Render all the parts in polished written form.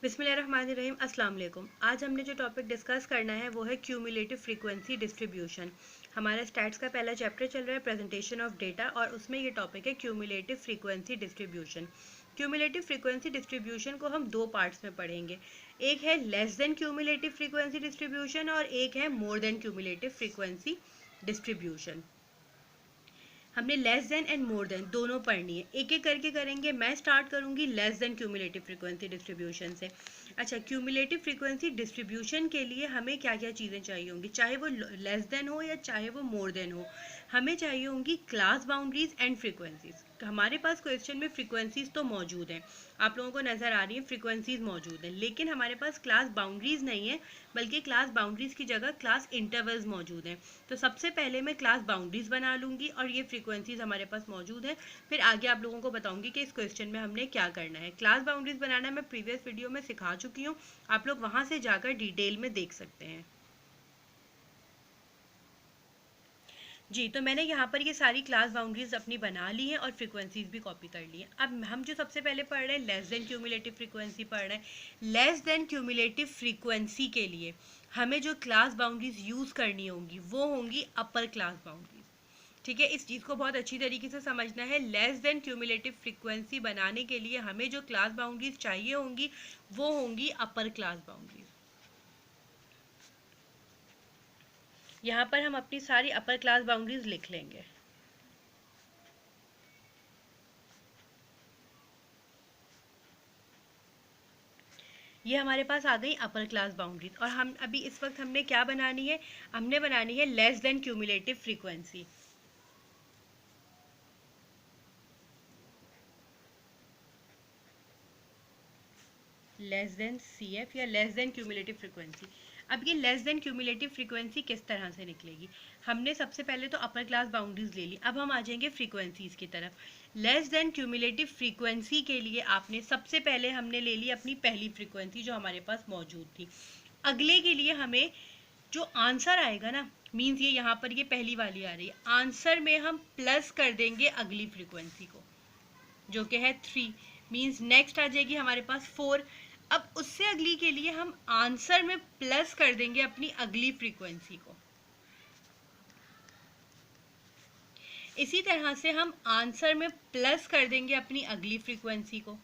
बिस्मिल्लाहिर्रहमानिर्रहीम। अस्सलाम वालेकुम। आज हमने जो टॉपिक डिस्कस करना है वो है क्यूमुलेटिव फ्रीक्वेंसी डिस्ट्रीब्यूशन। हमारा स्टैट्स का पहला चैप्टर चल रहा है प्रेजेंटेशन ऑफ डेटा और उसमें ये टॉपिक है cumulative frequency distribution. Cumulative frequency distribution को हम दो पार्ट्स में पढ़ेंगे। एक है less than cumulative frequency distribution और एक है more than cumulative frequency distribution. हमने less than and more than दोनों पढ़नी है, एक एक करके करेंगे। मैं स्टार्ट करूंगी less than cumulative frequency distribution से। अच्छा, क्यूमुलेटिव फ्रीक्वेंसी डिस्ट्रीब्यूशन के लिए हमें क्या क्या चीज़ें चाहिए होंगी, चाहे वो लेस देन हो या चाहे वो मोर देन हो। हमें चाहिए होंगी क्लास बाउंड्रीज एंड फ्रीक्वेंसीज। हमारे पास क्वेश्चन में फ्रीक्वेंसीज तो मौजूद हैं, आप लोगों को नज़र आ रही है फ्रीक्वेंसीज मौजूद हैं, लेकिन हमारे पास क्लास बाउंड्रीज नहीं है, बल्कि क्लास बाउंड्रीज की जगह क्लास इंटरवल्स मौजूद हैं। तो सबसे पहले मैं क्लास बाउंड्रीज बना लूँगी और ये फ्रीक्वेंसीज हमारे पास मौजूद है। फिर आगे आप लोगों को बताऊंगी कि इस क्वेश्चन में हमने क्या करना है। क्लास बाउंड्रीज बनाना मैं प्रीवियस वीडियो में सिखा चुकी हूँ, आप लोग वहाँ से जाकर डिटेल में देख सकते हैं। जी, तो मैंने यहाँ पर ये सारी क्लास बाउंड्रीज अपनी बना ली हैं और फ्रीक्वेंसीज भी कॉपी कर ली हैं। अब हम जो सबसे पहले पढ़ रहे हैं लेस देन क्यूमुलेटिव फ्रीक्वेंसी पढ़ रहे हैं। लेस देन क्यूमुलेटिव फ्रीक्वेंसी के लिए हमें जो क्लास बाउंड्रीज यूज़ करनी होंगी वो होंगी अपर क्लास बाउंड्रीज। ठीक है, इस चीज़ को बहुत अच्छी तरीके से समझना है। लेस देन क्यूमुलेटिव फ्रीक्वेंसी बनाने के लिए हमें जो क्लास बाउंड्रीज चाहिए होंगी वो होंगी अपर क्लास बाउंड्रीज। यहाँ पर हम अपनी सारी अपर क्लास बाउंड्रीज लिख लेंगे। ये हमारे पास आ गई अपर क्लास बाउंड्रीज और हम अभी इस वक्त हमने क्या बनानी है, हमने बनानी है less than cumulative frequency. Less than CF या लेस देन क्यूमुलेटिव फ्रीक्वेंसी। अब ये लेस देन क्यूमुलेटिव फ्रीक्वेंसी किस तरह से निकलेगी, हमने सबसे पहले तो अपर क्लास बाउंड्रीज ले ली, अब हम आ जाएंगे फ्रीक्वेंसीज की तरफ। लेस देन क्यूमुलेटिव फ्रीक्वेंसी के लिए आपने सबसे पहले हमने ले ली अपनी पहली फ्रीक्वेंसी जो हमारे पास मौजूद थी। अगले के लिए हमें जो आंसर आएगा ना, मीन्स ये यहाँ पर ये पहली वाली आ रही है, आंसर में हम प्लस कर देंगे अगली फ्रीक्वेंसी को जो कि है 3, मीन्स नेक्स्ट आ जाएगी हमारे पास 4। अब उससे अगली के लिए हम आंसर में प्लस कर देंगे अपनी अगली फ्रीक्वेंसी को। इसी तरह से हम आंसर में प्लस कर देंगे अपनी अगली फ्रीक्वेंसी को।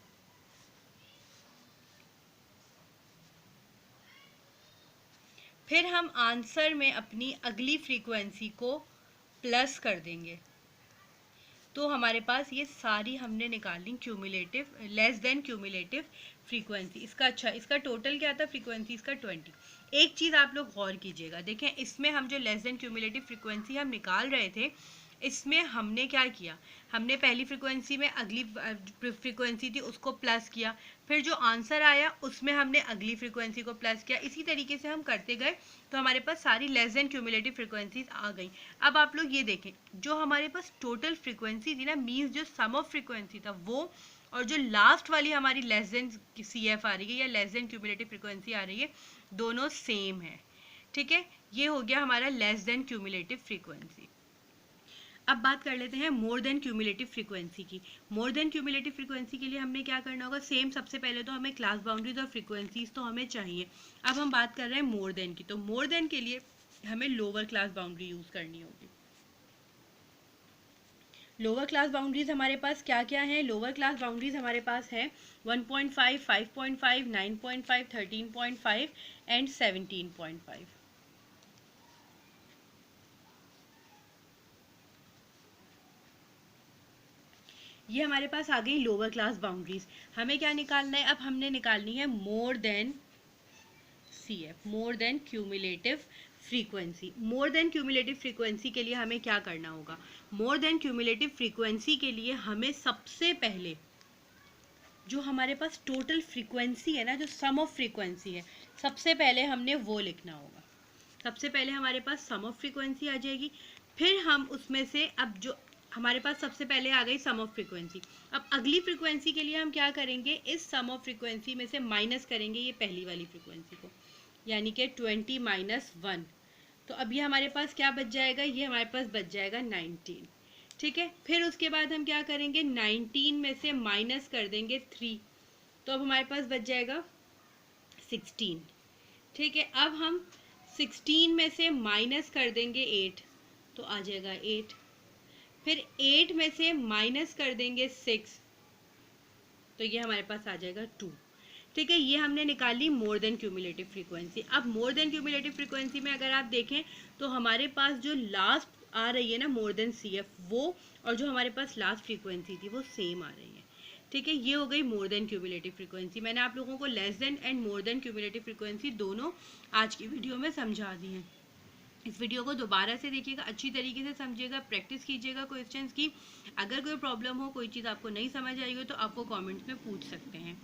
फिर हम आंसर में अपनी अगली फ्रीक्वेंसी को प्लस कर देंगे। तो हमारे पास ये सारी हमने निकाली cumulative less than cumulative frequency. इसका अच्छा, इसका टोटल क्या था फ्रीक्वेंसी इसका 20। एक चीज़ आप लोग गौर कीजिएगा, देखें इसमें हम जो लेस देन क्यूमुलेटिव फ्रीक्वेंसी हम निकाल रहे थे, इसमें हमने क्या किया, हमने पहली फ्रीक्वेंसी में अगली फ्रीक्वेंसी थी उसको प्लस किया, फिर जो आंसर आया उसमें हमने अगली फ्रीक्वेंसी को प्लस किया, इसी तरीके से हम करते गए। तो हमारे पास सारी लेस देन क्यूमुलेटिव फ्रीक्वेंसीज आ गई। अब आप लोग ये देखें, जो हमारे पास टोटल फ्रीक्वेंसी थी ना, मीन्स जो सम ऑफ फ्रीक्वेंसी था वो, और जो लास्ट वाली हमारी लेस देन CF आ रही है या लेस देन क्यूमुलेटिव फ्रीक्वेंसी आ रही है, दोनों सेम है। ठीक है, ये हो गया हमारा लेस देन क्यूमुलेटिव फ्रीक्वेंसी। अब बात कर लेते हैं मोर देन क्यूमुलेटिव फ्रीक्वेंसी की। मोर देन क्यूमुलेटिव फ्रीक्वेंसी के लिए हमने क्या करना होगा, सेम सबसे पहले तो हमें क्लास बाउंड्रीज और फ्रीक्वेंसीज तो हमें चाहिए। अब हम बात कर रहे हैं मोर देन की, तो मोर देन के लिए हमें लोअर क्लास बाउंड्री यूज़ करनी होगी। लोअर क्लास बाउंड्रीज हमारे पास क्या क्या है, लोअर क्लास बाउंड्रीज हमारे पास है 1.5, 5.5, 9.5, 13.5 एंड 17.5। ये हमारे पास आ गई लोअर क्लास बाउंड्रीज। हमें क्या निकालना है, अब हमने निकालनी है मोर देन CF, मोर देन क्यूमुलेटिव फ्रीक्वेंसी। मोर देन क्यूमुलेटिव फ्रीक्वेंसी के लिए हमें क्या करना होगा, मोर देन क्यूमुलेटिव फ्रीक्वेंसी के लिए हमें सबसे पहले जो हमारे पास टोटल फ्रीक्वेंसी है ना, जो सम ऑफ फ्रीक्वेंसी है, सबसे पहले हमने वो लिखना होगा। सबसे पहले हमारे पास सम ऑफ फ्रीक्वेंसी आ जाएगी, फिर हम उसमें से, अब जो हमारे पास सबसे पहले आ गई सम ऑफ फ्रीक्वेंसी, अब अगली फ्रीक्वेंसी के लिए हम क्या करेंगे, इस सम ऑफ फ्रीक्वेंसी में से माइनस करेंगे ये पहली वाली फ्रीक्वेंसी को, यानी कि 20 माइनस 1। तो अब ये हमारे पास क्या बच जाएगा, ये हमारे पास बच जाएगा 19। ठीक है, फिर उसके बाद हम क्या करेंगे, 19 में से माइनस कर देंगे 3, तो अब हमारे पास बच जाएगा 16। ठीक है, अब हम 16 में से माइनस कर देंगे 8, तो आ जाएगा 8। फिर 8 में से माइनस कर देंगे 6, तो ये हमारे पास आ जाएगा 2। ठीक है, ये हमने निकाली मोर देन क्यूमुलेटिव फ्रीक्वेंसी। अब मोर देन क्यूमुलेटिव फ्रीक्वेंसी में अगर आप देखें तो हमारे पास जो लास्ट आ रही है ना मोर देन CF, वो और जो हमारे पास लास्ट फ्रीक्वेंसी थी वो सेम आ रही है। ठीक है, ये हो गई मोर देन क्यूमुलेटिव फ्रीक्वेंसी। मैंने आप लोगों को less than and more than cumulative frequency दोनों आज की वीडियो में समझा दी हैं। इस वीडियो को दोबारा से देखिएगा, अच्छी तरीके से समझिएगा, प्रैक्टिस कीजिएगा क्वेश्चंस की। अगर कोई प्रॉब्लम हो, कोई चीज़ आपको नहीं समझ आई हो तो आप वो कमेंट्स में पूछ सकते हैं।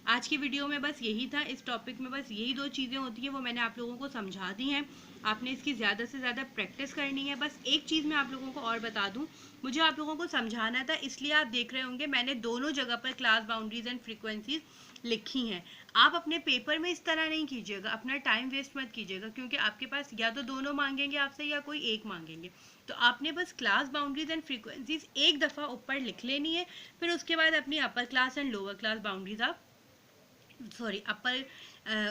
आज की वीडियो में बस यही था, इस टॉपिक में बस यही 2 चीज़ें होती हैं, वो मैंने आप लोगों को समझा दी हैं। आपने इसकी ज़्यादा से ज़्यादा प्रैक्टिस करनी है। बस एक चीज़ मैं आप लोगों को और बता दूं, मुझे आप लोगों को समझाना था, इसलिए आप देख रहे होंगे मैंने दोनों जगह पर क्लास बाउंड्रीज एंड फ्रीक्वेंसीज लिखी हैं। आप अपने पेपर में इस तरह नहीं कीजिएगा, अपना टाइम वेस्ट मत कीजिएगा, क्योंकि आपके पास या तो दोनों मांगेंगे आपसे या कोई एक मांगेंगे। तो आपने बस क्लास बाउंड्रीज एंड फ्रीक्वेंसीज एक दफ़ा ऊपर लिख लेनी है, फिर उसके बाद अपनी upper class and lower class boundaries आप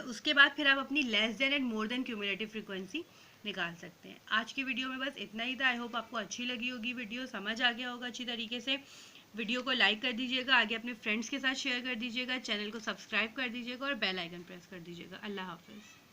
उसके बाद फिर आप अपनी less than and more than cumulative frequency निकाल सकते हैं। आज की वीडियो में बस इतना ही था। आई होप आपको अच्छी लगी होगी वीडियो, समझ आ गया होगा अच्छी तरीके से। वीडियो को लाइक कर दीजिएगा, आगे अपने फ्रेंड्स के साथ शेयर कर दीजिएगा, चैनल को सब्सक्राइब कर दीजिएगा और बेल आइकन प्रेस कर दीजिएगा। अल्लाह हाफिज़।